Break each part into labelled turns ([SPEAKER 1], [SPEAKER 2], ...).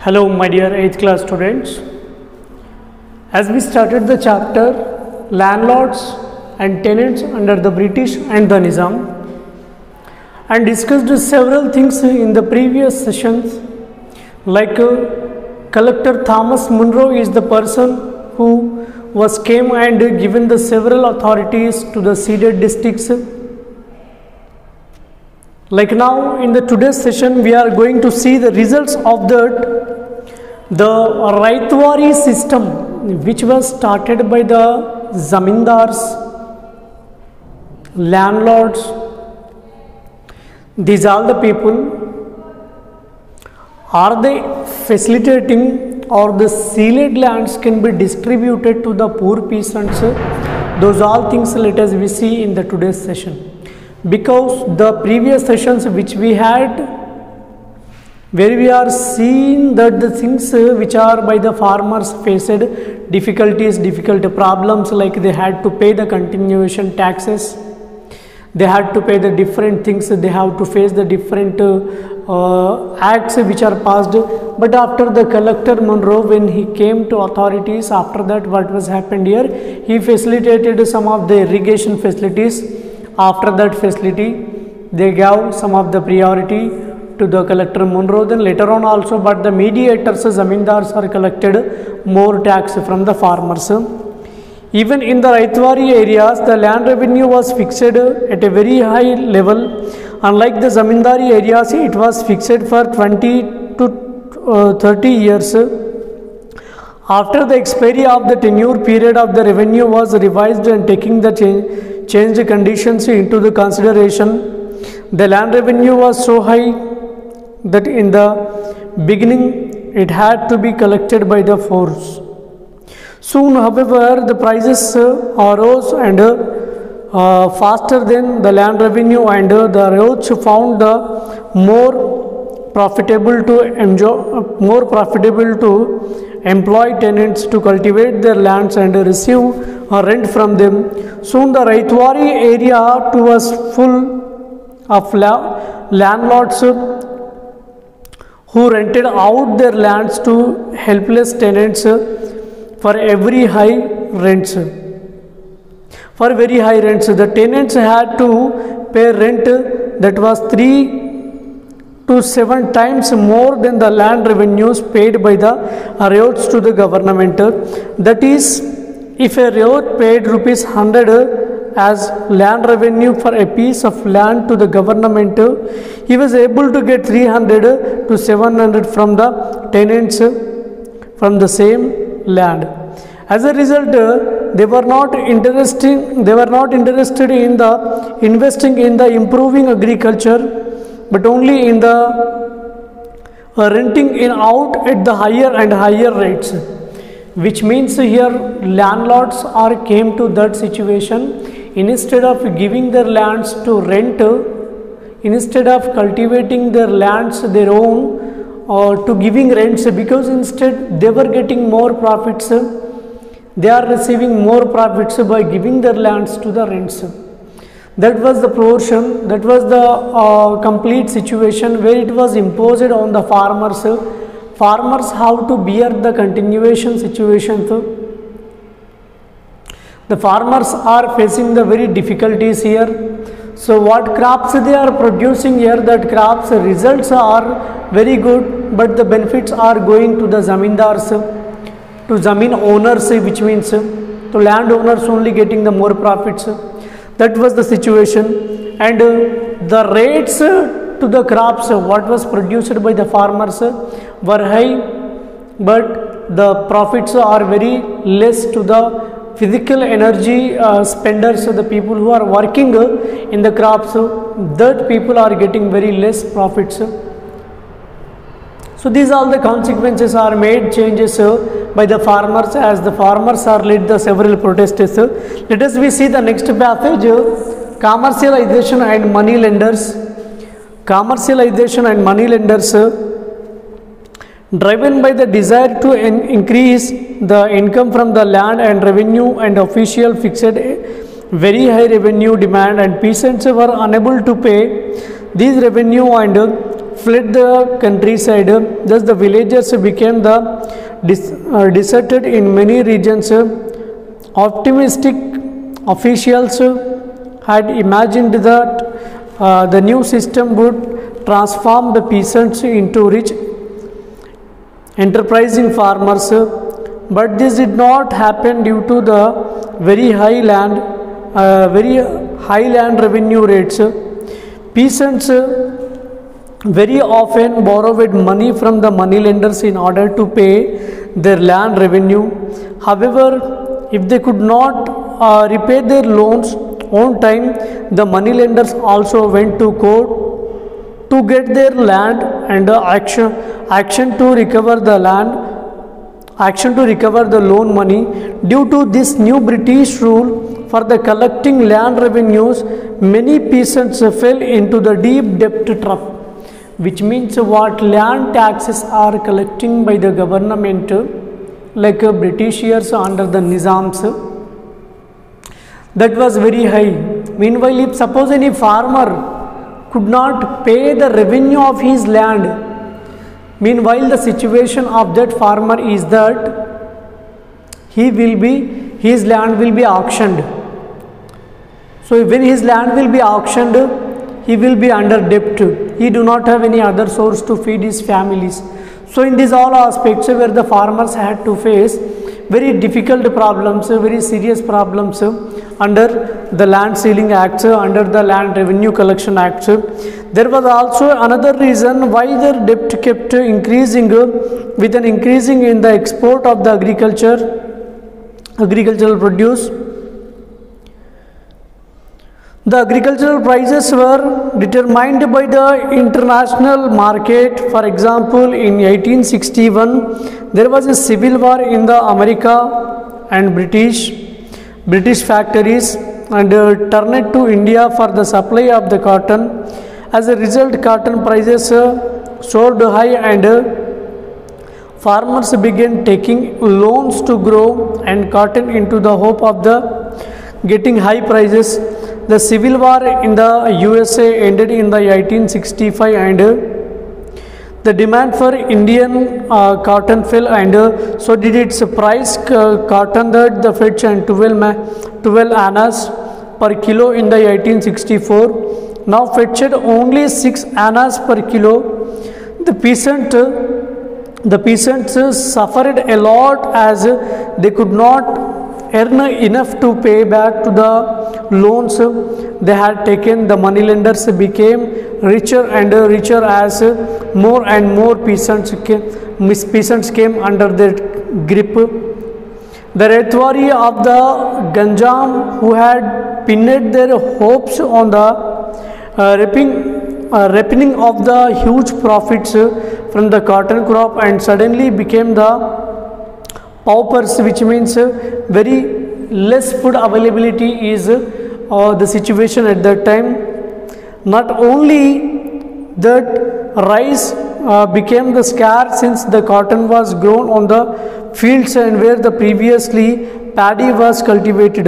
[SPEAKER 1] Hello my dear 8th class students. As we started the chapter landlords and tenants under the British and the Nizam and discussed several things in the previous sessions, like Collector Thomas Munro is the person who came and given the several authorities to the ceded districts. Like now in the today's session we are going to see the results of that. The Raitwari system, which was started by the zamindars, landlords, these are the people, are they facilitating or the ceded lands can be distributed to the poor peasants? Those all things let us we see in the today's session, because the previous sessions which we had, where we are seeing that the things which are by the farmers faced difficult problems, like they had to pay the continuation taxes, they had to pay the different things, they have to face the different acts which are passed. But after the Collector Munro, when he came to authorities, after that what was happened here, he facilitated some of the irrigation facilities. After that facility they gave some of the priority to the Collector Munro, then later on also, but the mediators, zamindars, are collected more tax from the farmers. Even in the Raitwari areas, the land revenue was fixed at a very high level. Unlike the zamindari areas, it was fixed for 20 to 30 years. After the expiry of the tenure period of the revenue was revised and taking the changed conditions into the consideration, the land revenue was so high that in the beginning it had to be collected by the force. Soon, however, the prices arose and faster than the land revenue, and the roads found the more profitable to employ tenants to cultivate their lands and receive rent from them. Soon the Raitwari area too was full of landlords who rented out their lands to helpless tenants for very high rents. For very high rents, the tenants had to pay rent that was 3 to 7 times more than the land revenues paid by the ryots to the government. That is, if a ryot paid rupees 100 as land revenue for a piece of land to the government, he was able to get 300 to 700 from the tenants from the same land. As a result, they were not interested in the investing in the improving agriculture, but only in the renting in out at the higher and higher rates, which means here landlords came to that situation. Instead of giving their lands to rent, instead of cultivating their lands their own or to giving rents, because instead they were getting more profits, they are receiving more profits by giving their lands to the rents. That was the portion, that was the complete situation where it was imposed on the farmers. Farmers have to bear the continuation situation. The farmers are facing the very difficulties here. So what crops they are producing here, that crops results are very good, but the benefits are going to the zamindars, to zamin owners, which means to landowners only getting the more profits. That was the situation, and the rates to the crops what was produced by the farmers were high, but the profits are very less to the physical energy spenders, the people who are working in the crops, that people are getting very less profits. So these all the consequences are made changes by the farmers, as the farmers are led the several protests. Let us we see the next passage, commercialization and money lenders. Commercialization and money lenders, driven by the desire to increase the income from the land and revenue, and official fixed very high revenue demand, and peasants were unable to pay these revenue and fled the countryside. Thus the villagers became the deserted in many regions. Optimistic officials had imagined that the new system would transform the peasants into rich, enterprising farmers, but this did not happen due to the very high land revenue rates. Peasants very often borrowed money from the moneylenders in order to pay their land revenue. However, if they could not repay their loans on time, the moneylenders also went to court to get their land and action to recover the loan money. Due to this new British rule for the collecting land revenues, many peasants fell into the deep debt trap, which means what land taxes are collecting by the government, like Britishers under the Nizams, that was very high. Meanwhile, if suppose any farmer could not pay the revenue of his land, meanwhile the situation of that farmer is that his land will be auctioned. So when his land will be auctioned, he will be under debt. He do not have any other source to feed his families. So in these all aspects where the farmers had to face very difficult problems, very serious problems under the Land Ceiling Act, under the Land Revenue Collection Act. There was also another reason why their debt kept increasing, with an increasing in the export of the agricultural produce. The agricultural prices were determined by the international market. For example, in 1861, there was a civil war in the America and British factories, and turned to India for the supply of the cotton. As a result, cotton prices soared high, and farmers began taking loans to grow and cotton into the hope of getting high prices. The civil war in the USA ended in the 1865, and the demand for Indian cotton fell, and so did its price. Cotton that the fetch and 12 annas per kilo in the 1864 now fetched only 6 annas per kilo. The peasants suffered a lot as they could not earn enough to pay back to the loans they had taken. The moneylenders became richer and richer as more and more peasants came under their grip. The Rethwari of the Ganjam, who had pinned their hopes on the reaping of the huge profits from the cotton crop, and suddenly became the paupers, which means very less food availability is the situation at that time. Not only that, rice became the scarce since the cotton was grown on the fields and where the previously paddy was cultivated.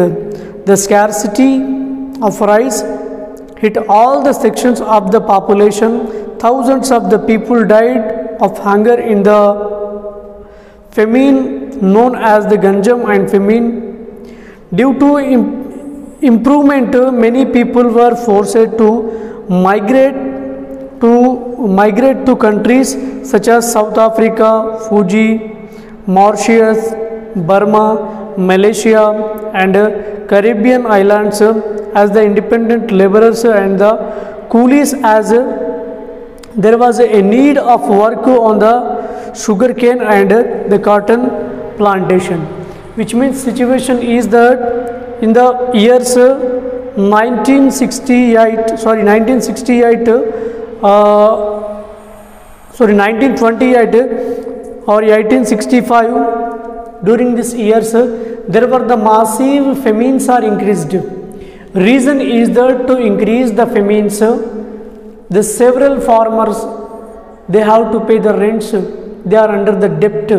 [SPEAKER 1] The scarcity of rice hit all the sections of the population. Thousands of the people died of hunger in the famine known as the Ganjam and famine. Due to improvement, many people were forced to migrate to countries such as South Africa, Fuji, Mauritius, Burma, Malaysia, and Caribbean islands as the independent laborers and the coolies, as there was a need of work on the sugarcane and the cotton plantation. Which means situation is that in the years 1928 or 1865, during these years there were the massive famines are increased. Reason is that to increase the famines, the several farmers, they have to pay the rents, they are under the debt.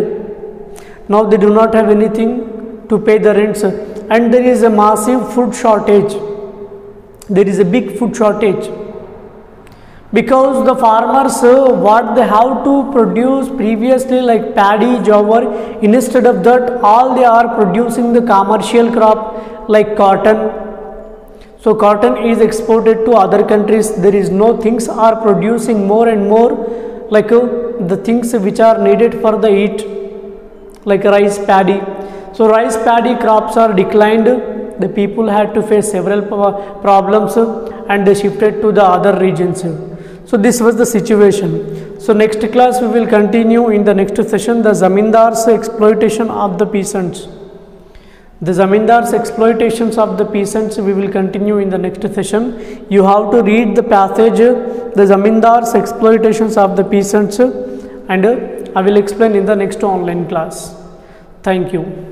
[SPEAKER 1] Now they do not have anything to pay the rents, and there is a massive food shortage. There is a big food shortage. because the farmers what they have to produce previously like paddy, jowar, instead of that all they are producing the commercial crop like cotton. So cotton is exported to other countries. There is no things are producing more and more like the things which are needed for the eat like rice, paddy. So rice, paddy crops are declined. The people had to face several problems and they shifted to the other regions. So this was the situation. So next class we will continue in the next session the zamindars exploitation of the peasants. The zamindars exploitations of the peasants we will continue in the next session. You have to read the passage the zamindars exploitations of the peasants and I will explain in the next online class. Thank you.